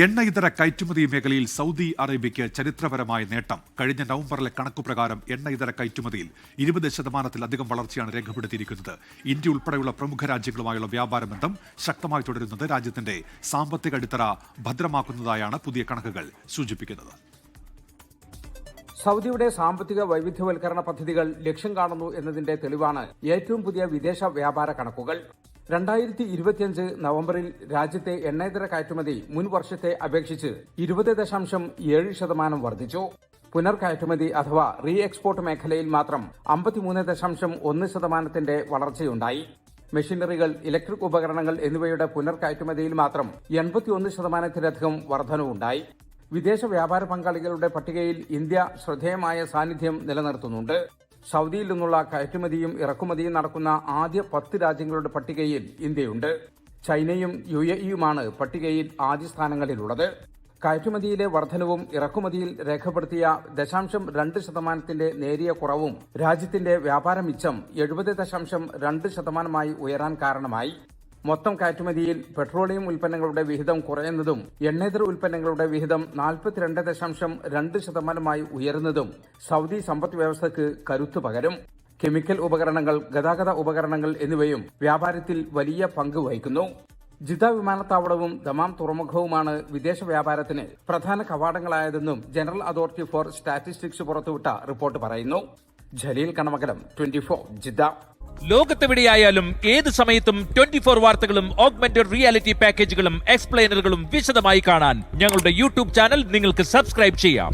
എണ്ണ ഇതര കയറ്റുമതി മേഖലയിൽ സൗദി അറേബ്യയ്ക്ക് ചരിത്രപരമായ നേട്ടം. കഴിഞ്ഞ നവംബറിലെ കണക്കുപ്രകാരം എണ്ണ ഇതര കയറ്റുമതിയിൽ 20% വളർച്ചയാണ് രേഖപ്പെടുത്തിയിരിക്കുന്നത്. ഇന്ത്യ ഉൾപ്പെടെയുള്ള പ്രമുഖ രാജ്യങ്ങളുമായുള്ള വ്യാപാര ബന്ധം ശക്തമായി തുടരുന്നത് രാജ്യത്തിന്റെ സാമ്പത്തിക അടിത്തറ ഭദ്രമാക്കുന്നതായാണ് പുതിയ കണക്കുകൾ സൂചിപ്പിക്കുന്നത്. സൗദിയുടെ സാമ്പത്തിക വൈവിധ്യവൽക്കരണ പദ്ധതികൾ ലക്ഷ്യം കാണുന്നു എന്നതിന്റെ തെളിവാണ് ഏറ്റവും പുതിയ വിദേശ വ്യാപാര കണക്കുകൾ. 2025 നവംബറിൽ രാജ്യത്തെ എണ്ണയിതര കയറ്റുമതി മുൻ വർഷത്തെ അപേക്ഷിച്ച് 20.7% വർദ്ധിച്ചു. പുനർകയറ്റുമതി അഥവാ റീ എക്സ്പോർട്ട് മേഖലയിൽ മാത്രം 53.1% വളർച്ചയുണ്ടായി. മെഷീനറികൾ, ഇലക്ട്രിക് ഉപകരണങ്ങൾ എന്നിവയുടെ പുനർകയറ്റുമതിയിൽ മാത്രം 81%-ലധികം വർധനവുണ്ടായി. വിദേശ വ്യാപാര പങ്കാളികളുടെ പട്ടികയിൽ ഇന്ത്യ ശ്രദ്ധേയമായ സാന്നിധ്യം നിലനിർത്തുന്നുണ്ട്. സൗദിയിൽ നിന്നുള്ള കയറ്റുമതിയും ഇറക്കുമതിയും നടക്കുന്ന ആദ്യ 10 രാജ്യങ്ങളുടെ പട്ടികയിൽ ഇന്ത്യയുണ്ട്. ചൈനയും UAE-യുമാണ് പട്ടികയിൽ ആദ്യ സ്ഥാനങ്ങളിലുള്ളത്. കയറ്റുമതിയിലെ വർധനവും ഇറക്കുമതിയിൽ രേഖപ്പെടുത്തിയ 0.2% നേരിയ കുറവും രാജ്യത്തിന്റെ വ്യാപാര മിച്ചം 70.2% ഉയരാൻ കാരണമായി. മൊത്തം കയറ്റുമതിയിൽ പെട്രോളിയം ഉൽപ്പന്നങ്ങളുടെ വിഹിതം കുറയുന്നതും എണ്ണയിതര ഉൽപ്പന്നങ്ങളുടെ വിഹിതം 42.2% ഉയരുന്നതും സൗദി സമ്പദ് വ്യവസ്ഥയ്ക്ക് കരുത്തു പകരും. കെമിക്കൽ ഉപകരണങ്ങൾ, ഗതാഗത ഉപകരണങ്ങൾ എന്നിവയും വ്യാപാരത്തിൽ വലിയ പങ്ക് വഹിക്കുന്നു. ജിദ്ദ വിമാനത്താവളവും ദമാം തുറമുഖവുമാണ് വിദേശ വ്യാപാരത്തിന് പ്രധാന കവാടങ്ങളായതെന്നും ജനറൽ അതോറിറ്റി ഫോർ സ്റ്റാറ്റിസ്റ്റിക്സ് പുറത്തുവിട്ട റിപ്പോർട്ട് പറയുന്നു. ജലീൽ കണമകലം, 24 ജിദ്ദ. ലോകത്തെവിടെയായാലും ഏത് സമയത്തും 24 വാർത്തകളും ഓഗ്മെന്റഡ് റിയാലിറ്റി പാക്കേജുകളും എക്സ്പ്ലെയിനറുകളും വിശദമായി കാണാൻ ഞങ്ങളുടെ യൂട്യൂബ് ചാനൽ നിങ്ങൾക്ക് സബ്സ്ക്രൈബ് ചെയ്യാം.